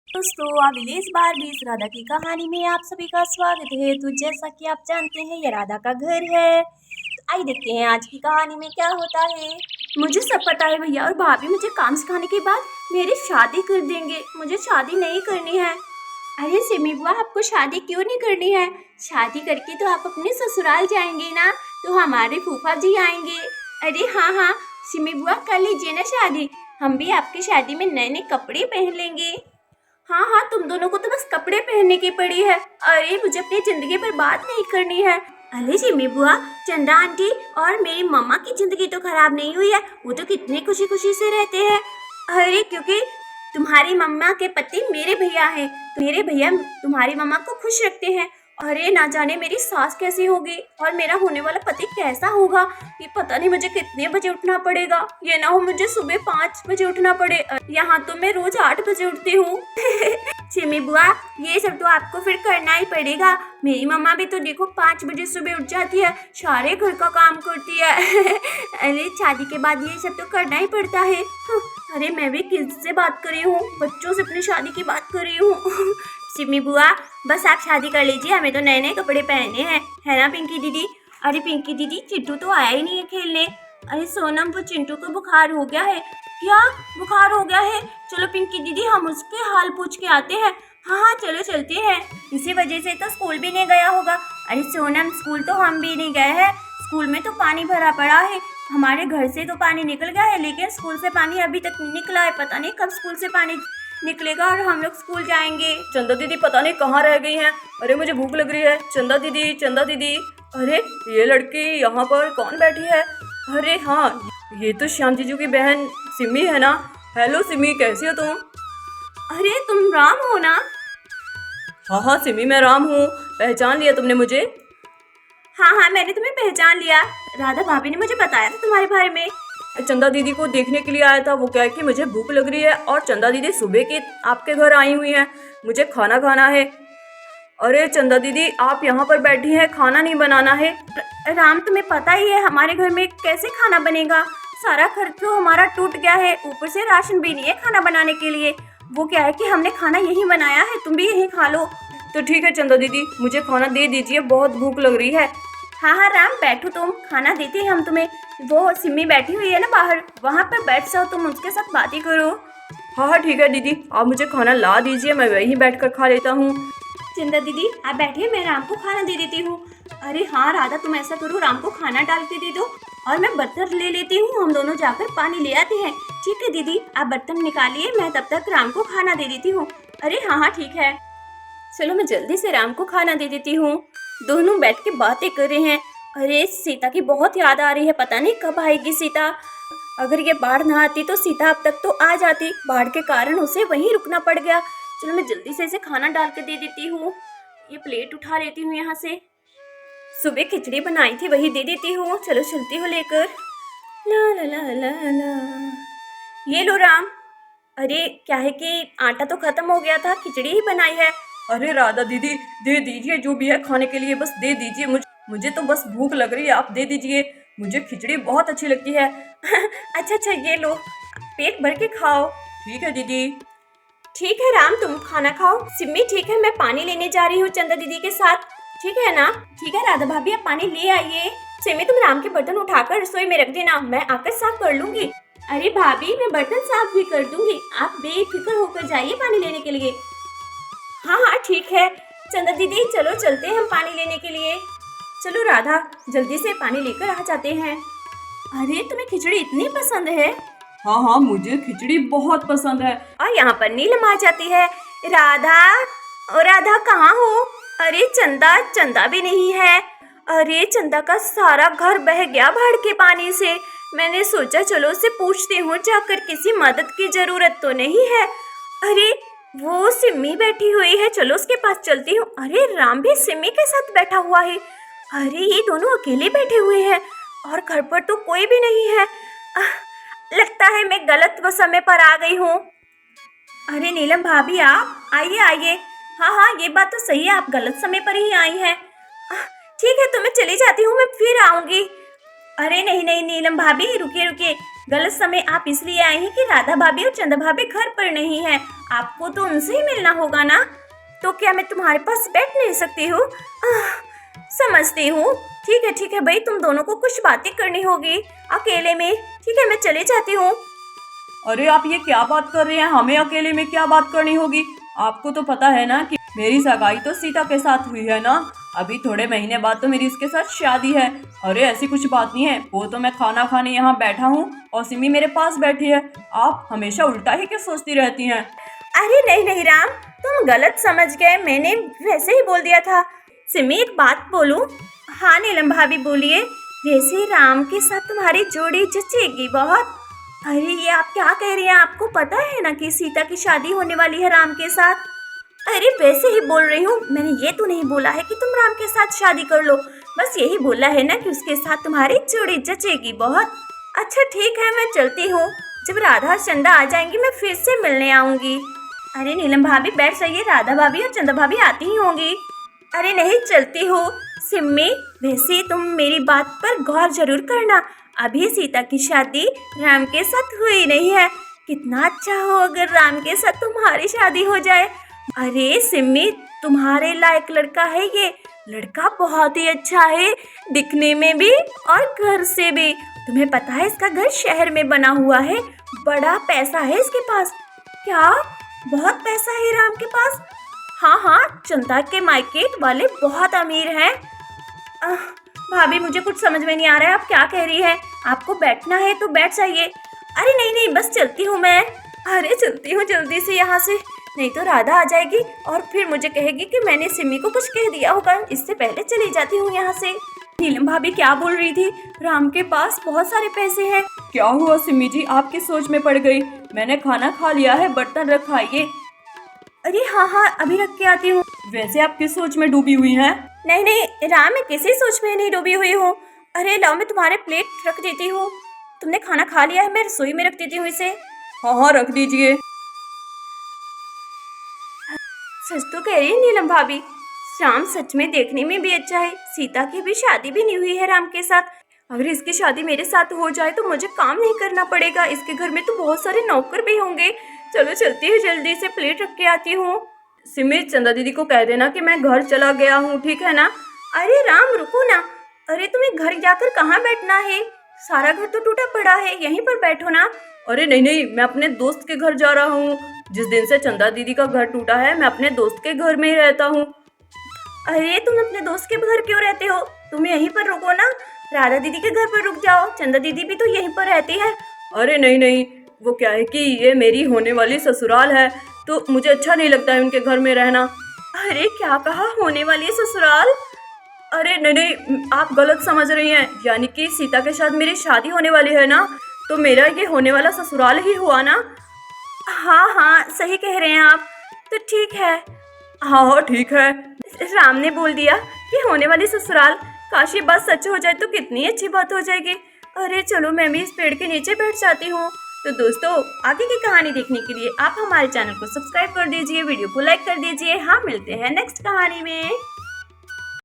दोस्तों, अभिलेष बारबीस राधा की कहानी में आप सभी का स्वागत है। तो जैसा कि आप जानते हैं, ये राधा का घर है। तो आइए देखते हैं आज की कहानी में क्या होता है। मुझे सब पता है भैया, और भाभी मुझे काम सिखाने के बाद मेरी शादी कर देंगे। मुझे शादी नहीं करनी है। अरे सिमी बुआ, आपको शादी क्यों नहीं करनी है? शादी करके तो आप अपने ससुराल जाएंगे ना, तो हमारे फूफा जी आएंगे। अरे हाँ हाँ सिमी बुआ, कर लीजिए ना शादी। हम भी आपकी शादी में नए नए कपड़े पहन लेंगे। हाँ हाँ, तुम दोनों को तो बस कपड़े पहनने की पड़ी है। अरे मुझे अपनी जिंदगी पर बात नहीं करनी है। अरे सिमी बुआ, चंदा आंटी और मेरी मम्मा की जिंदगी तो खराब नहीं हुई है। वो तो कितने खुशी खुशी से रहते हैं। अरे क्योंकि तुम्हारी मम्मा के पति मेरे भैया हैं, तो मेरे भैया तुम्हारी मम्मा को खुश रखते हैं। अरे ना जाने मेरी सास कैसी होगी और मेरा होने वाला पति कैसा होगा। ये पता नहीं मुझे कितने बजे उठना पड़ेगा। ये ना हो मुझे सुबह 5 बजे उठना पड़े। यहाँ तो मैं रोज 8 बजे उठती हूँ। सिमी बुआ, ये सब तो आपको फिर करना ही पड़ेगा। मेरी मम्मा भी तो देखो 5 बजे सुबह उठ जाती है, सारे घर का काम करती है। अरे शादी के बाद ये सब तो करना ही पड़ता है। अरे मैं भी किससे बात कर रही हूँ? बच्चों से अपनी शादी की बात कर रही हूँ। सिमी बुआ, बस आप शादी कर लीजिए, हमें तो नए नए कपड़े पहने हैं, है ना पिंकी दीदी? अरे पिंकी दीदी, चिंटू तो आया ही नहीं है खेलने। अरे सोनम, वो चिंटू को बुखार हो गया है। क्या बुखार हो गया है? चलो पिंकी दीदी, हम उसके हाल पूछ के आते हैं। हाँ हाँ चलो चलते हैं। इसी वजह से तो स्कूल भी नहीं गया होगा। अरे सोनम, स्कूल तो हम भी नहीं गए हैं। स्कूल में तो पानी भरा पड़ा है। हमारे घर से तो पानी निकल गया है, लेकिन स्कूल से पानी अभी तक नहीं निकला है। पता नहीं कब स्कूल से पानी निकलेगा और हम लोग स्कूल जाएंगे। चंदा दीदी पता नहीं कहाँ रह गई हैं। अरे मुझे भूख लग रही है। चंदा दीदी, चंदा दीदी। अरे ये लड़की यहाँ पर कौन बैठी है? अरे हाँ, ये तो श्याम जीजू की बहन सिमी है ना। हेलो सिमी, कैसी हो तुम? अरे तुम राम हो ना? हाँ हाँ सिमी, मैं राम हूँ। पहचान लिया तुमने मुझे? हाँ हाँ, मैंने तुम्हें पहचान लिया। राधा भाभी ने मुझे बताया था तुम्हारे बारे में। चंदा दीदी को देखने के लिए आया था। वो क्या है कि मुझे भूख लग रही है और चंदा दीदी सुबह के आपके घर आई हुई हैं। मुझे खाना खाना है। अरे चंदा दीदी, आप यहाँ पर बैठी हैं, खाना नहीं बनाना है? राम, तुम्हें पता ही है हमारे घर में कैसे खाना बनेगा। सारा खर्च तो हमारा टूट गया है, ऊपर से राशन भी नहीं है खाना बनाने के लिए। वो क्या है कि हमने खाना यही बनाया है, तुम भी यही खा लो। तो ठीक है चंदा दीदी, मुझे खाना दे दीजिए, बहुत भूख लग रही है। हाँ हाँ राम, बैठो, तुम खाना देते हैं हम तुम्हें। वो सिमी बैठी हुई है ना बाहर, वहाँ पर बैठ जाओ, तुम उसके साथ बातें करो। हाँ हाँ ठीक है दीदी, आप मुझे खाना ला दीजिए, मैं वहीं बैठकर खा लेता हूँ। चंदा दीदी आप बैठिए, मैं राम को खाना दे देती हूँ। अरे हाँ राधा, तुम ऐसा करो, राम को खाना डाल के दे दो और मैं बर्तन ले लेती हूँ। हम दोनों जाकर पानी ले आते हैं। ठीक है दीदी, आप बर्तन निकालिए, मैं तब तक राम को खाना दे देती हूँ। अरे हाँ हाँ ठीक है, चलो मैं जल्दी से राम को खाना दे देती हूँ। दोनों बैठ के बातें कर रहे हैं। अरे सीता की बहुत याद आ रही है, पता नहीं कब आएगी सीता। अगर ये बाढ़ ना आती तो सीता अब तक तो आ जाती, बाढ़ के कारण उसे वहीं रुकना पड़ गया। चलो मैं जल्दी से इसे खाना डाल के दे देती हूँ। ये प्लेट उठा लेती हूँ यहाँ से। सुबह खिचड़ी बनाई थी, वही दे देती हूँ। चलो चलती हूँ लेकर। ला ला ला ला ला, ये लो राम। अरे क्या है कि आटा तो खत्म हो गया था, खिचड़ी ही बनाई है। अरे राधा दीदी, दे दीजिए जो भी है खाने के लिए, बस दे दीजिए। मुझे तो बस भूख लग रही है, आप दे दीजिए। मुझे खिचड़ी बहुत अच्छी लगती है। अच्छा अच्छा, ये लो, पेट भर के खाओ। ठीक है दीदी। ठीक है राम, तुम खाना खाओ। सिमी ठीक है, मैं पानी लेने जा रही हूँ चंदा दीदी के साथ। ठीक है ना? ठीक है राधा भाभी, आप पानी ले आइए। सिमी, तुम राम के बर्तन उठाकर रसोई में रख देना, मैं आकर साफ कर लूंगी। अरे भाभी, मैं बर्तन साफ भी कर दूंगी, आप बेफिक्र होकर जाइए पानी लेने के लिए। हाँ हाँ ठीक है चंदा दीदी, चलो चलते हैं हम पानी लेने के लिए। चलो राधा, जल्दी से पानी लेकर आ जाते हैं। अरे तुम्हें खिचड़ी इतनी पसंद है? हाँ हाँ, मुझे खिचड़ी बहुत पसंद है। और यहाँ पर नीलम आ जाती है। राधा, ओ राधा कहाँ हो? अरे चंदा, चंदा भी नहीं है। अरे चंदा का सारा घर बह गया बाढ़ के पानी से। मैंने सोचा चलो उससे पूछती हूँ जाकर, किसी मदद की जरूरत तो नहीं है। अरे वो सिमी बैठी हुई है, चलो उसके पास चलती हूँ। अरे राम भी सिमी के साथ बैठा हुआ है। अरे ये दोनों अकेले बैठे हुए हैं और घर पर तो कोई भी नहीं है। लगता है मैं गलत समय पर आ गई हूँ। अरे नीलम भाभी, आप आइए आइए। हाँ हाँ, ये बात तो सही है, आप गलत समय पर ही आई हैं। ठीक है, तो मैं चली जाती हूँ, मैं फिर आऊँगी। अरे नहीं नहीं नीलम भाभी, रुकिए रुकिए, गलत समय आप इसलिए आई हैं कि राधा भाभी और चंदा भाभी घर पर नहीं है। आपको तो उनसे ही मिलना होगा ना। तो क्या मैं तुम्हारे पास बैठ नहीं सकती हूँ? समझती हूँ। ठीक है भाई, तुम दोनों को कुछ बातें करनी होगी अकेले में। ठीक है, मैं चली जाती हूँ। अरे आप ये क्या बात कर रहे हैं? हमें अकेले में क्या बात करनी होगी? आपको तो पता है ना कि मेरी सगाई तो सीता के साथ हुई है ना। अभी थोड़े महीने बाद तो मेरी उसके साथ शादी है। अरे ऐसी कुछ बात नहीं है, वो तो मैं खाना खाने यहाँ बैठा हूँ और सिमी मेरे पास बैठी है। आप हमेशा उल्टा ही क्यों सोचती रहती हैं? अरे नहीं नहीं राम, तुम गलत समझ गए, मैंने वैसे ही बोल दिया था। सिमी एक बात बोलूं? हाँ नीलम भाभी बोलिए। वैसे राम के साथ तुम्हारी जोड़ी जचेगी बहुत। अरे ये आप क्या कह रही हैं? आपको पता है ना कि सीता की शादी होने वाली है राम के साथ। अरे वैसे ही बोल रही हूँ, मैंने ये तो नहीं बोला है कि तुम राम के साथ शादी कर लो। बस यही बोला है ना कि उसके साथ तुम्हारी जोड़ी जचेगी बहुत। अच्छा ठीक है, मैं चलती हूँ। जब राधा और चंदा आ जाएंगी मैं फिर से मिलने आऊंगी। अरे नीलम भाभी बैठ जाइए, राधा भाभी और चंदा भाभी आती ही होंगी। अरे नहीं, चलती हूँ। सिम्मी, वैसे तुम मेरी बात पर गौर जरूर करना। अभी सीता की शादी राम के साथ हुई नहीं है। कितना अच्छा हो अगर राम के साथ तुम्हारी शादी हो जाए। अरे सिम्मी, तुम्हारे लायक लड़का है ये। लड़का बहुत ही अच्छा है, दिखने में भी और घर से भी। तुम्हें पता है इसका घर शहर में बना हुआ है। बड़ा पैसा है इसके पास। क्या बहुत पैसा है राम के पास? हाँ, चंदा के मायके वाले बहुत अमीर हैं। भाभी मुझे कुछ समझ में नहीं आ रहा है, आप क्या कह रही है? आपको बैठना है तो बैठ जाइए। अरे नहीं, बस चलती हूँ मैं। अरे चलती हूँ जल्दी से यहाँ से, नहीं तो राधा आ जाएगी और फिर मुझे कहेगी कि मैंने सिमी को कुछ कह दिया होगा। इससे पहले चली जाती हूँ यहाँ से। नीलम भाभी क्या बोल रही थी? राम के पास बहुत सारे पैसे हैं। क्या हुआ सिमी जी, आपकी सोच में पड़ गई? मैंने खाना खा लिया है, बर्तन रखाइए। अरे हाँ, अभी रख के आती हूँ। वैसे आप किस सोच में डूबी हुई हैं? नहीं राम, मैं किसी सोच में नहीं डूबी हुई हूँ। अरे लाओ, मैं तुम्हारे प्लेट रख देती हूँ। तुमने खाना खा लिया है, मैं रसोई में रख देती हूँ इसे। हाँ रख दीजिए। सच तो कह रही है नीलम भाभी, राम सच में देखने में भी अच्छा है। सीता की भी शादी भी नहीं हुई है राम के साथ। अगर इसकी शादी मेरे साथ हो जाए तो मुझे काम नहीं करना पड़ेगा। इसके घर में तो बहुत सारे नौकर भी होंगे। चलो चलती हूँ, जल्दी से प्लेट रख के आती हूँ। सिमी, चंदा दीदी को कह देना कि मैं घर चला गया हूँ, ठीक है ना? अरे राम रुको ना। अरे तुम्हें घर जाकर कहाँ बैठना है? सारा घर तो टूटा पड़ा है, यहीं पर बैठो ना। अरे नहीं, मैं अपने दोस्त के घर जा रहा हूँ। जिस दिन से चंदा दीदी का घर टूटा है मैं अपने दोस्त के घर में ही रहता हूँ। अरे तुम अपने दोस्त के घर क्यों रहते हो? तुम यहीं पर रुको ना, राधा दीदी के घर पर रुक जाओ। चंदा दीदी भी तो यहीं पर रहती है। अरे नहीं, वो क्या है कि ये मेरी होने वाली ससुराल है, तो मुझे अच्छा नहीं लगता है उनके घर में रहना। अरे क्या कहा, होने वाली ससुराल? अरे नहीं, आप गलत समझ रही हैं। यानी कि सीता के साथ मेरी शादी होने वाली है ना, तो मेरा ये होने वाला ससुराल ही हुआ ना। हाँ, सही कह रहे हैं आप। तो ठीक है। हाँ ठीक है। राम ने बोल दिया कि होने वाली ससुराल। काश ये बात सच हो जाए तो कितनी अच्छी बात हो जाएगी। अरे चलो, मैं भी इस पेड़ के नीचे बैठ जाती हूँ। तो दोस्तों, आगे की कहानी देखने के लिए आप हमारे चैनल को सब्सक्राइब कर दीजिए, वीडियो को लाइक कर दीजिए। हाँ, मिलते हैं नेक्स्ट कहानी में।